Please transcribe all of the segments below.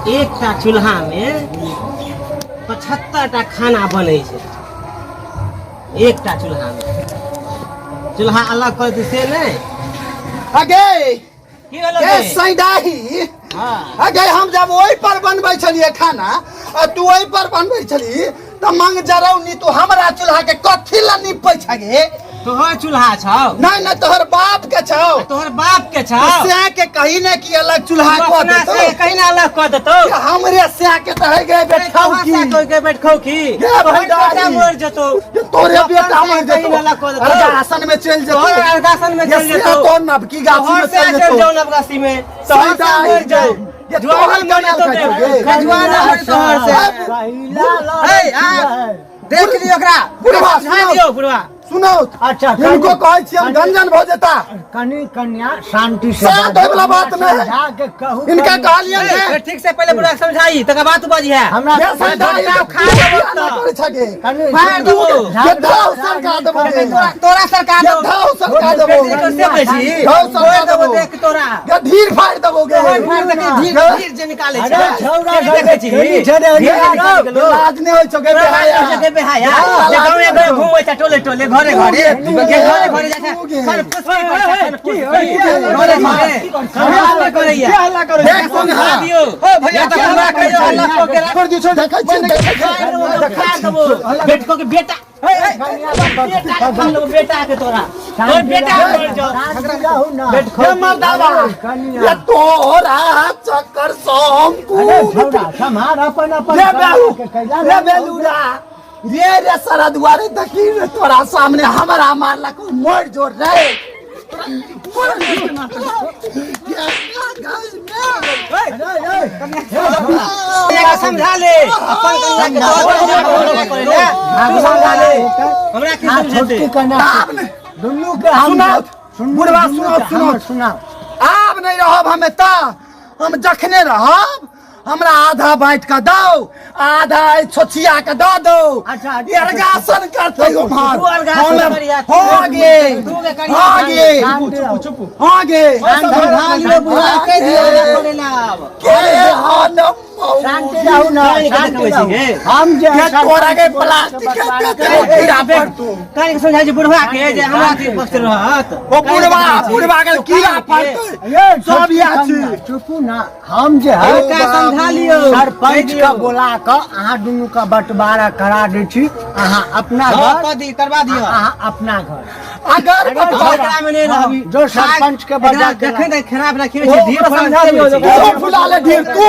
एक टा चूल्हा में 75 टा खाना बने छे। एक टा चूल्हा में चूल्हा अलग कर दे से नहीं अगे की होलो ए सैदाही हां अगे हम जब ओई पर बनबै छलिए खाना और तू ओई पर बनबै छली त मंग जरौनी तू हमरा चूल्हा के कथि ला निपै छगे तोहर चूल्हा छौ नहीं नहीं तोहर बाप के छौ तोहर बाप के छौ से के कहीं ने की अलग चूल्हा को देतो से कहीं ना अलग कर देतो हमरे से के त है गे बैठाऊ की कोई के बैठखौ की भाई बेटा मर जतो तोरे बेटा मर कहीं ना अलग कर जतो देतो आसन में चल जतो तोहर अर्धासन में चल जतो तो नब की गाछी में चल चल जतो जाओ नवगासी में तोहर से मर जाओ जवान गाना खजवाना है तोहर से ए आ देख लियो ओकरा बुढ़वा समझा दियो बुढ़वा सुनो अच्छा इनको कहै छी हम गंजन भ जेता कनी कन्या शांति से शांत होय वाला बात नहीं है। समझा के कहू इनका कहलियन है ठीक से पहले बुढ़वा समझाई तकर बाद बाजी है हमरा ये सैदाई खा देबो करे छगे मार देबो ये धाव सरकार देबो तोरा सरकार ये धाव सरकार देबो से बेसी धाव सरकार देबो देबो देख तोरा ये धीर फाड़ देबो गे फाड़ दे धीर धीर जे निकाले छै अरे छौरा देखे छी लाज नहीं होय छगे बेहाया जे बेहाया जे गांव में घूमै छै टोले टोले घरे घरे घरे घरे जाय छै सर पुष्पी घरे घरे करे या हल्ला करे देख समझा दियो ओ भैया त हमरा कहियो हल्ला को के छोड़ दियो छोड़ देखै देखा देबो बेटको के बेटा बेटा खा लो बेटा के तोरा तोर बेटा मर जाओ बेटको मर दावा ये तोरा चक्कर सोम को छौरा समार अपन अपन रे बेलू रे बेलूरा रे सारा दुआरे देखी रे तोरा सामने हमरा मारला को मोड़ जोड़ रे समझा ले अपन कन्या के समझा ले हमरा की समझते दुन्नु के हम बुढ़वा सुनो सुनाओ आब नहीं रहब हमें ता हम जखने रहब हमरा आधा बांट के दो आधा छोचिया के दो दो अच्छा इरगासन करते हो मार तू अलगासन करिया हो गे तू के करिया हो गे चुप हो गे समझा लियो बुआ के दियो करे ना अब के हानम शांति रहू ना शांति रहू हम जे के तोरा के प्लास्टिक के कीड़ा पर तू काहे समझाई जे बुढ़वा के जे हमरा के पक्ष रहत ओ बुढ़वा के कीड़ा पर सब याची चुपू ना हम जे है का समझा लियो सरपंच का बोला के अहाँ दुनू का बंटवारा करा दै छी अहाँ अपना घर कदी करवा दियो अहाँ अपना घर अगर बंटवारा में नहीं रहबी जो सरपंच के बजा के देखे नहीं खराब रखियो छै धीर समझा दियो तू फुला ले ढेर तू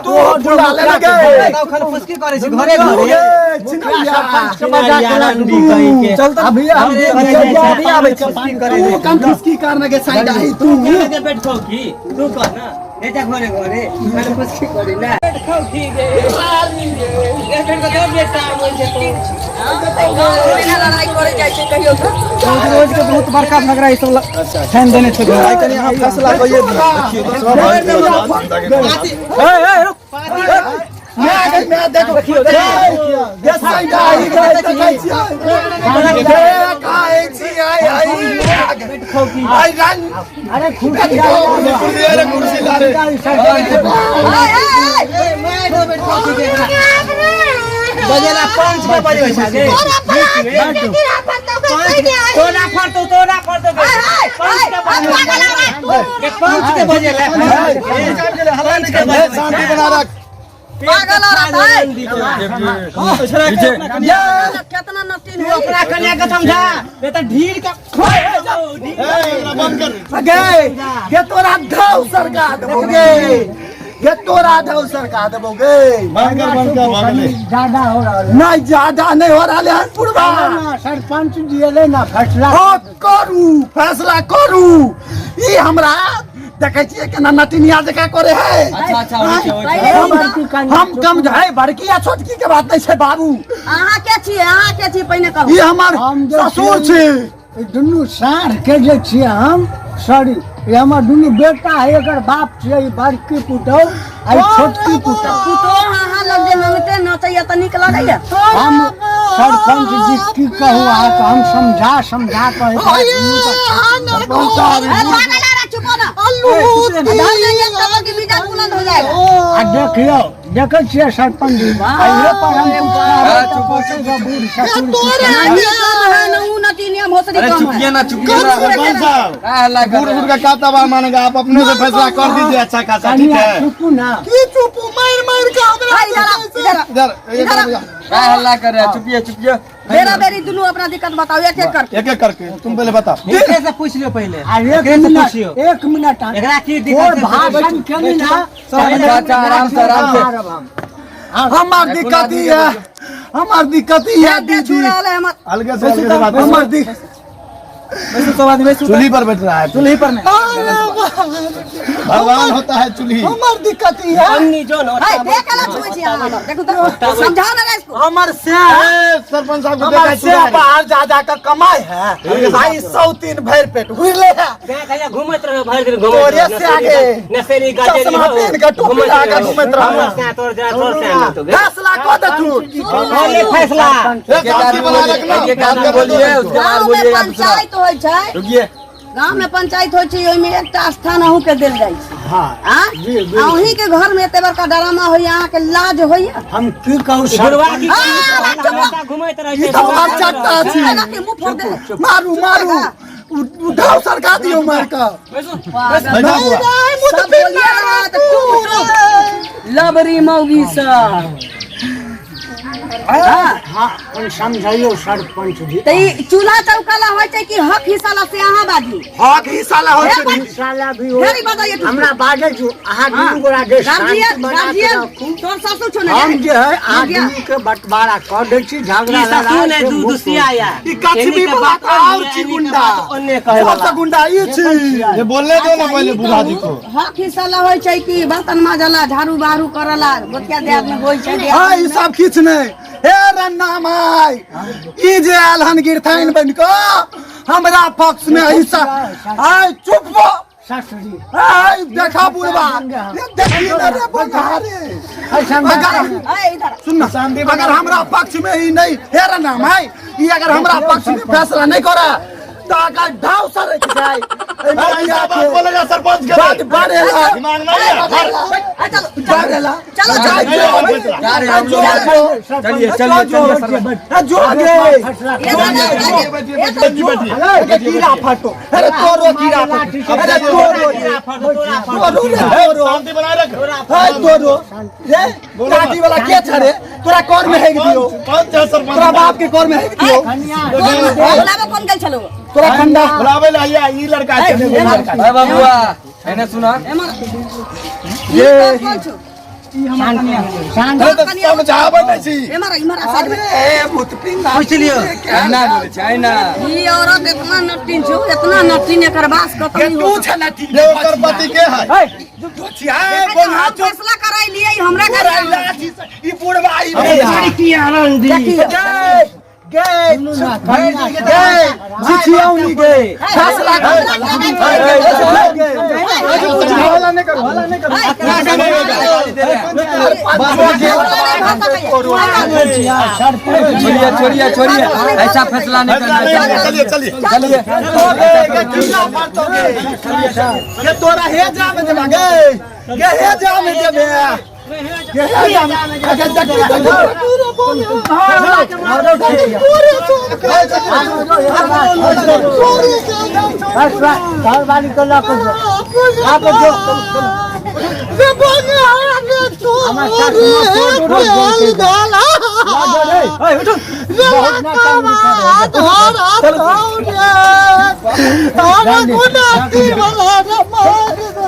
तू फुला ले गे गाँव खन फुसकी करे छै घरे घरे चिनिया सरपंच के बजा के रंडी कहि के चल अभी हम जल्दी आबै छै फुसकी करे तू कम फुसकी करने के साइड आई तू के बैठो की तू कह ना एटा घरे घरे खन फुसकी करे ना बैठो की गे ए बेटा तो बेटा बोल जे तो लड़ाई करे जाय छै कहियो रोज के बहुत बड़का झगड़ा ई सब ध्यान देने छै आई कनी हां फैसला कइए मैं देखो ये साइड आई देखै छी खाए छी आई रन अरे कुर्सी ला रे मैं तो बैठो की गे बजेला 5 के बजे छै गे तोरा फरतो 5 के बजे ले 5 के बजे शांति बना रख पागल कितना नटीन हो ओकरा कन्या के समझा ये तो ढील का बंद कर गे ये तोरा धाव सरकार देबोगे ये तोरा धाव सरकार देबोगे बंद कर ज्यादा हो रहा है नहीं ज्यादा नहीं हो रहा है पुरवा सरपंच जी ले ना फैसला करू फैसला करू ई हमरा देखे छिए केना नटिनिया जका करे है अच्छा हम कम है बड़की या छोटकी के बात नहीं छै बाबू अहाँ के छी पहिने कहू ई हमर ससुर छै दुनू साढ़ के जे छिए हम सॉरी ये हमर दुनू बेटा है एकर बाप छिए ई बड़की पुतौ आ छोटकी पुतौ पुतो अहाँ लग जे मंगते नचैया त नीक लगैया हम सरपंच जी की कहू अहाँ हम समझा के पागल चुप देखो ना आलू धर देंगे तब की मिजाज बुलंद हो जाएगा। आ देखियो देखे छियै सरपंच जी अइहे पर हम बूढ़ ससुर नहीं कर है ना ऊ नटी नियम हो सके अरे कम चुपिए है। ना चुपिए ना सरपंच साहब बूढ़ का क्या तबाह मानेगा आप अपने से फैसला कर दीजिए अच्छा खासा ठीक कनिया है चुपू ना की चुप मार के हमरा इधर क्या हल्ला कर रहा है चुपिए चुपिए बेरा बेरी दुनू अपना दिक्कत बताओ एक एक करके। एक एक करके तुम पहले बताओ एकरे से पूछ लियो पहले आ एक मिनट एकरा की और दिक्कत है भाषण केली ना चाचा आराम से आराम से हमार दिक्कत ही है हमार दिक्कत ही है दे छुड़ा ले हमर अलग से बात हमार दिक्कत चूल्ही पर बैठ रहा है चूल्ही पर भगवान होता है चूल्ही हमार दिक्कत ही है अन्नी जो न हाय देख ला छुए छी अहाँ देखो तो समझाओ ना इसको। हमार से सरपंच साहब को हमार से देखा बाहर जा जा कर कमाए है भाई 103 भर पेट हुईले है क्या कहिया घूमत रहो भर दिन तोरे घूमत से आगे नसेरी गाजे चश्मा पहन के टोपी लगा के घूमत रहो से तोर जरा तोर से तो फैसला को दे तू ये फैसला एक आदमी बना रखना एक आदमी बोलिए उसके बाद गांव में बोलिए आप दूसरा पंचायत होय छै रुकिए गांव में पंचायत होय छै ओय में एकटा स्थान अहू के देल जाय छै। हां हां अहीं के घर में एते बड़का ड्रामा होय अहाँ के लाज होय हम की कहू गुरवा की हाँ, घूमत रहे ई तो हमार चट्टा छी के मुंह फोड़ दे। मारू मारू उठाओ सरका दियो मार का बैठा हुआ सब बोलिए ना तो चुप लबरी मौगी सा हां समझाइयो सरपंच जी त ई चूल्हा चौकाला होय छै कि हक हिस्सा से अहाँ बाजी हक हिस्सा ला होय छै साला भी हो ढेरी बताइए तू। हमरा बाजे जो अहाँ दुनू गोरा जे गार्जियन गार्जियन तोर सासु छौ ने हम जे है आदमी के बंटवारा कर दै छी झगड़ा ससुर ने दू दुसिया ई कछबी बात और छी गुंडा ओन्ने कहे सबसे गुंडा ई छी ये बोलने दो ना पहले बूढ़ा जी को हक हिस्सा ला होय छै कि बर्तन माजला झाड़ू बाहरू करला गोतिया देहात में होय छै हां ई सब किछ नहीं हे रन्ना माई ई जे आलहन गिरथाइन बन को हमरा पक्ष में हिस्सा हाय चुप हो ससुरी हाय देखा बुढ़वा ये देखिए ना रे बंधारे ए इधर सुन अगर हमरा पक्ष में ही नहीं हे रन्ना माई ई अगर हमरा पक्ष में फैसला नहीं करे तो अगर ढाव सर जाए बोलेगा सरपंच के बात बढ़ेला दिमाग नहीं है बढ़ेला चलो चलिए चलिए जो आगे कीड़ा फाटो अरे तोरो कीड़ा फाटो अरे तोरो शांति बनाए रख हाय तोरो रे लाठी वाला के छरे तोरा कोर में है दियो कौन सा सरपंच तोरा बाप के कोर में है दियो बुलावे कौन गेल छलो तोरा खंडा बुलावे ला ये लड़का है ये लड़का अरे बाबूआ मैंने सुना ये कौन छो शांत अरे तो समझावे नहीं छी एमरा इमरा साइड में ए भूत पिंगा पूछ लियो चाइना बोले चाइना ई औरत इतना नटीन छो इतना नटीन एकर बास के खत्म तू छना ती ये ओकर पति के है छिया बोल फैसला कराई लिए हमरा कर ई बुढ़वा ई की आनंद देखिए गए जितियाउनी गए फैसला हल्ला नहीं करो हल्ला नहीं करो छोड़िए छोड़िए छोड़िए ऐसा फैसला नहीं करना चाहिए चलिए चलिए ये तोरा हे जा में देबा गे हे जा में देबे गे हे जा में घर वाली को ला कर दो आप जो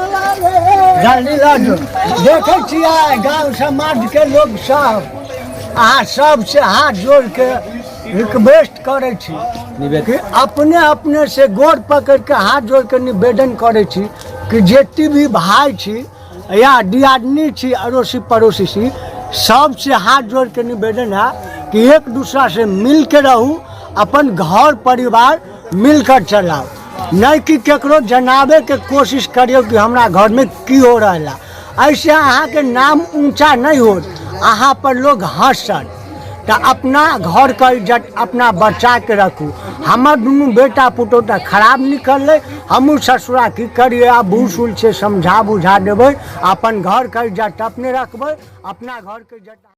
जल्दी लाजो देखे छियै गाँव समाज के लोग सब अहाँ सब से हाथ जोड़ के रिक्वेस्ट करे छी कि अपने अपने से गोड़ पकड़ के हाथ जोड़ के निवेदन करे छी कि जेती भी भाई छी या दियादनी छी अड़ोसी पड़ोसी छी सब से हाथ जोड़ के निवेदन है कि एक दूसरा से मिल के रहू अपन घर परिवार मिलकर चलाओ नहीं कि केकरो जनाबे के कोशिश करियो कि हमरा घर में की हो रहा है। ऐसे अहाँ के नाम ऊंचा नहीं हो अहाँ पर लोग हंसत तो अपना घर का इज्जत अपना बचा के रखू। हमार दुनू बेटा पुतौ तो खराब निकल, हमू ससुरा की करिए, आ बूढ़ सूढ़ से समझा बुझा देबै, अपन घर का इज्जत अपने रखबै, अपना घर के इज्जत